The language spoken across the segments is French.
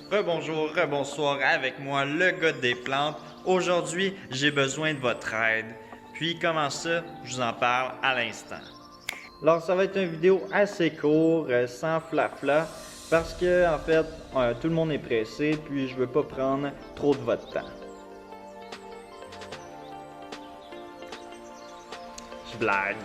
Rebonjour, rebonsoir avec moi, le gars des plantes. Aujourd'hui, j'ai besoin de votre aide. Puis comment ça, je vous en parle à l'instant. Alors ça va être une vidéo assez courte, sans flafla, parce que en fait, tout le monde est pressé, puis je veux pas prendre trop de votre temps. Je blague.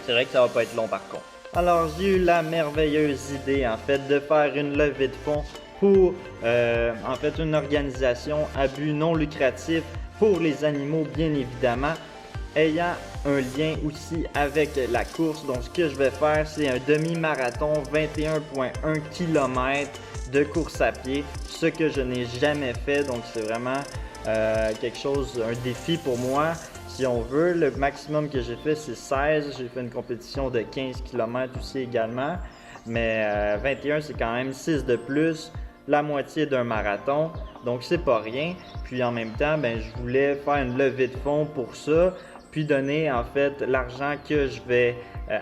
C'est vrai que ça va pas être long par contre. Alors j'ai eu la merveilleuse idée en fait de faire une levée de fonds pour en fait une organisation à but non lucratif pour les animaux bien évidemment, ayant un lien aussi avec la course. Donc ce que je vais faire, c'est un demi-marathon 21,1 km de course à pied, ce que je n'ai jamais fait. Donc c'est vraiment quelque chose, un défi pour moi. Si on veut, le maximum que j'ai fait, c'est 16. J'ai fait une compétition de 15 km aussi également. Mais 21, c'est quand même 6 de plus, la moitié d'un marathon. Donc, c'est pas rien. Puis en même temps, je voulais faire une levée de fonds pour ça. Puis donner en fait l'argent que je vais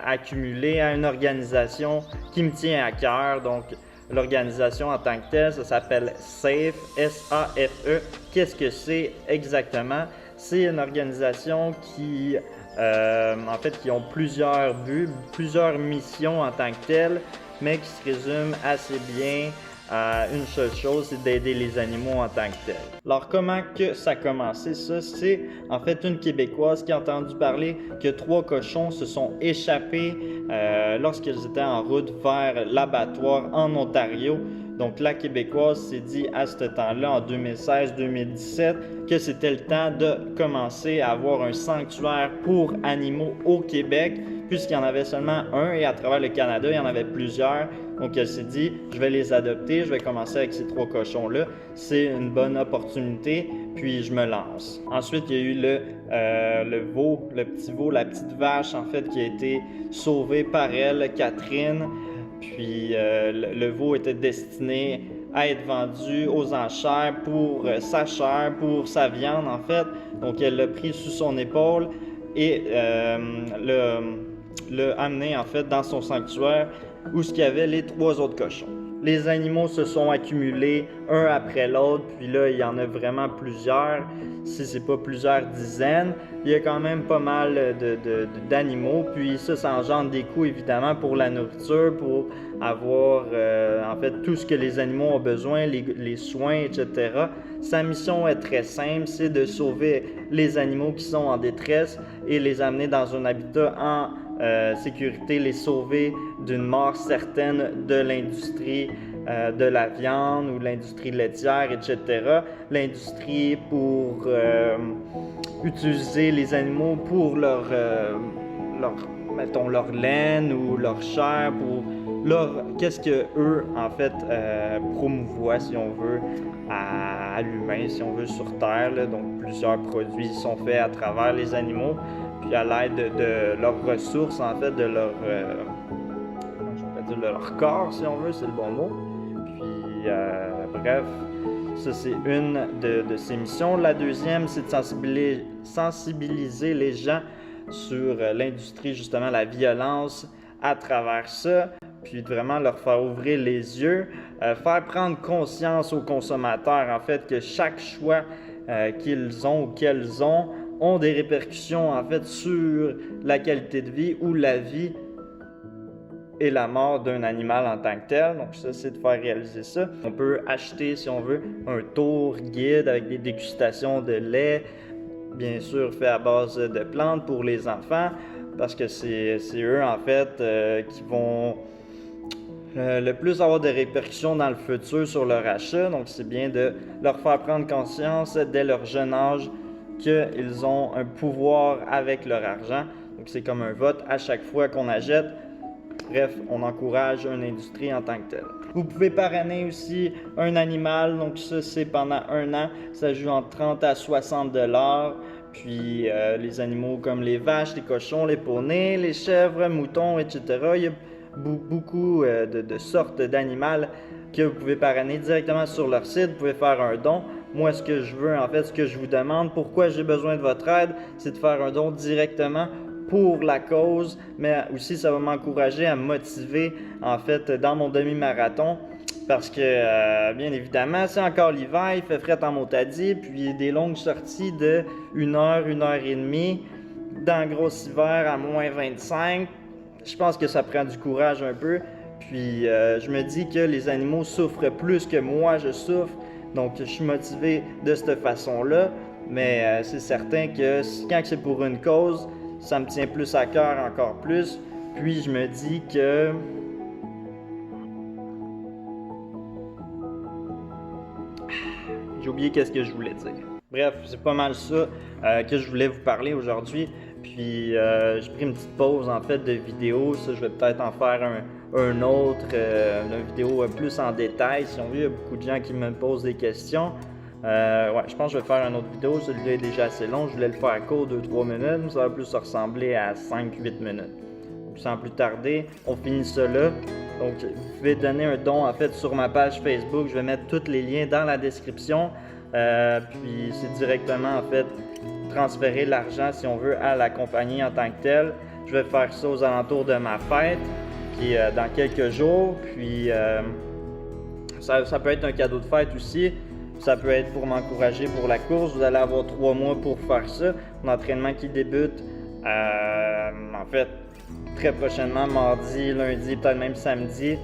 accumuler à une organisation qui me tient à cœur. Donc, l'organisation en tant que telle, ça s'appelle SAFE, S-A-F-E. Qu'est-ce que c'est exactement? C'est une organisation qui, en fait, qui ont plusieurs buts, plusieurs missions en tant que telles, mais qui se résument assez bien à une seule chose, c'est d'aider les animaux en tant que tels. Alors, comment que ça a commencé ça? C'est en fait une Québécoise qui a entendu parler que 3 cochons se sont échappés lorsqu'ils étaient en route vers l'abattoir en Ontario. Donc, la Québécoise s'est dit à ce temps-là, en 2016-2017, que c'était le temps de commencer à avoir un sanctuaire pour animaux au Québec, puisqu'il y en avait seulement un et à travers le Canada, il y en avait plusieurs. Donc, elle s'est dit, je vais les adopter, je vais commencer avec ces 3 cochons-là. C'est une bonne opportunité, puis je me lance. Ensuite, il y a eu le veau, le petit veau, la petite vache, en fait, qui a été sauvée par elle, Catherine. Puis le veau était destiné à être vendu aux enchères pour sa chair, pour sa viande en fait. Donc elle l'a pris sous son épaule et l'a amené en fait dans son sanctuaire où il y avait les 3 autres cochons. Les animaux se sont accumulés un après l'autre, puis là, il y en a vraiment plusieurs. Si c'est pas plusieurs dizaines, il y a quand même pas mal d'animaux. Puis ça engendre des coûts évidemment pour la nourriture, pour avoir en fait tout ce que les animaux ont besoin, les soins, etc. Sa mission est très simple, c'est de sauver les animaux qui sont en détresse et les amener dans un habitat en sécurité, les sauver d'une mort certaine de l'industrie de la viande ou l'industrie laitière, etc. L'industrie pour utiliser les animaux pour mettons, leur laine ou leur chair, pour qu'est-ce que eux en fait promouvoient, si on veut, à l'humain, si on veut, sur Terre. Là. Donc plusieurs produits sont faits à travers les animaux, puis à l'aide de leurs ressources, en fait, de leur de leur corps, si on veut, c'est le bon mot. Puis bref, ça c'est une de ces missions. La deuxième, c'est de sensibiliser les gens sur l'industrie, justement, la violence à travers ça, puis vraiment leur faire ouvrir les yeux, faire prendre conscience aux consommateurs, en fait, que chaque choix qu'ils ont ou qu'elles ont des répercussions, en fait, sur la qualité de vie ou la vie et la mort d'un animal en tant que tel. Donc ça, c'est de faire réaliser ça. On peut acheter, si on veut, un tour guide avec des dégustations de lait, bien sûr fait à base de plantes pour les enfants, parce que c'est eux, en fait, qui vont le plus avoir de répercussions dans le futur sur leur achat. Donc c'est bien de leur faire prendre conscience dès leur jeune âge qu'ils ont un pouvoir avec leur argent. Donc c'est comme un vote à chaque fois qu'on achète. Bref, on encourage une industrie en tant que telle. Vous pouvez parrainer aussi un animal, donc ça c'est pendant 1 an, ça joue entre 30 à 60 $. Puis les animaux comme les vaches, les cochons, les poneys, les chèvres, moutons, etc. Il y a beaucoup de sortes d'animaux que vous pouvez parrainer directement sur leur site. Vous pouvez faire un don. Moi, ce que je veux, en fait, ce que je vous demande, pourquoi j'ai besoin de votre aide, c'est de faire un don directement pour la cause, mais aussi ça va m'encourager à me motiver, en fait, dans mon demi-marathon Parce que, bien évidemment, c'est encore l'hiver, il fait fret en motadis, puis des longues sorties de 1 heure et demie, dans le gros hiver à moins 25, je pense que ça prend du courage un peu. Puis je me dis que les animaux souffrent plus que moi je souffre, donc je suis motivé de cette façon-là. Mais c'est certain que quand c'est pour une cause, ça me tient plus à cœur encore plus. Puis je me dis que j'ai oublié qu'est-ce que je voulais dire. Bref, c'est pas mal ça que je voulais vous parler aujourd'hui. Puis j'ai pris une petite pause en fait de vidéo. Ça, je vais peut-être en faire un autre, une vidéo plus en détail. Si on veut, il y a beaucoup de gens qui me posent des questions. Ouais, je pense que je vais faire une autre vidéo. Celui-là est déjà assez long. Je voulais le faire court, 2-3 minutes. Mais ça va plus ressembler à 5-8 minutes. Donc, sans plus tarder, on finit ça là. Donc, vous pouvez donner un don en fait sur ma page Facebook. Je vais mettre tous les liens dans la description. Puis c'est directement en fait transférer l'argent si on veut à la compagnie en tant que telle. Je vais faire ça aux alentours de ma fête, qui est dans quelques jours. Puis ça peut être un cadeau de fête aussi. Ça peut être pour m'encourager pour la course. Vous allez avoir 3 mois pour faire ça. Un entraînement qui débute en fait très prochainement, mardi, lundi, peut-être même samedi.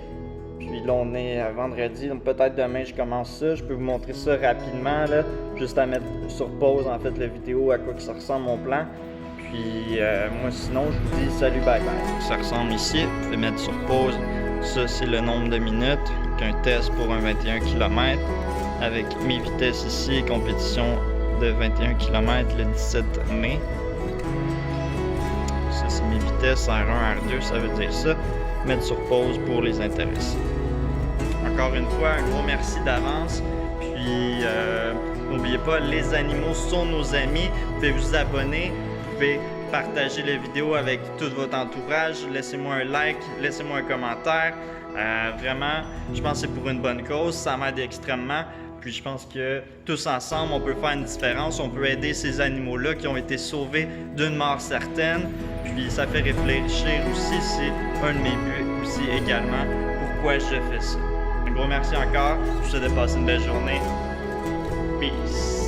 Puis là, on est vendredi, donc peut-être demain, je commence ça. Je peux vous montrer ça rapidement, là, juste à mettre sur pause, en fait, la vidéo, à quoi que ça ressemble mon plan. Puis moi, sinon, je vous dis salut, bye bye. Ça ressemble ici, vous pouvez mettre sur pause. Ça, c'est le nombre de minutes qu'un test pour un 21 km. Avec mes vitesses ici, compétition de 21 km le 17 mai. Ça, c'est mes vitesses R1, R2, ça veut dire ça. Mettre sur pause pour les intéressés. Encore une fois, un gros merci d'avance. Puis, n'oubliez pas, les animaux sont nos amis. Vous pouvez vous abonner, vous pouvez partager la vidéo avec tout votre entourage. Laissez-moi un like, laissez-moi un commentaire. Vraiment, je pense que c'est pour une bonne cause. Ça m'aide extrêmement. Puis je pense que tous ensemble, on peut faire une différence. On peut aider ces animaux-là qui ont été sauvés d'une mort certaine. Puis ça fait réfléchir aussi, c'est un de mes buts aussi également, pourquoi je fais ça. Un gros merci encore. Je vous souhaite de passer une belle journée. Peace.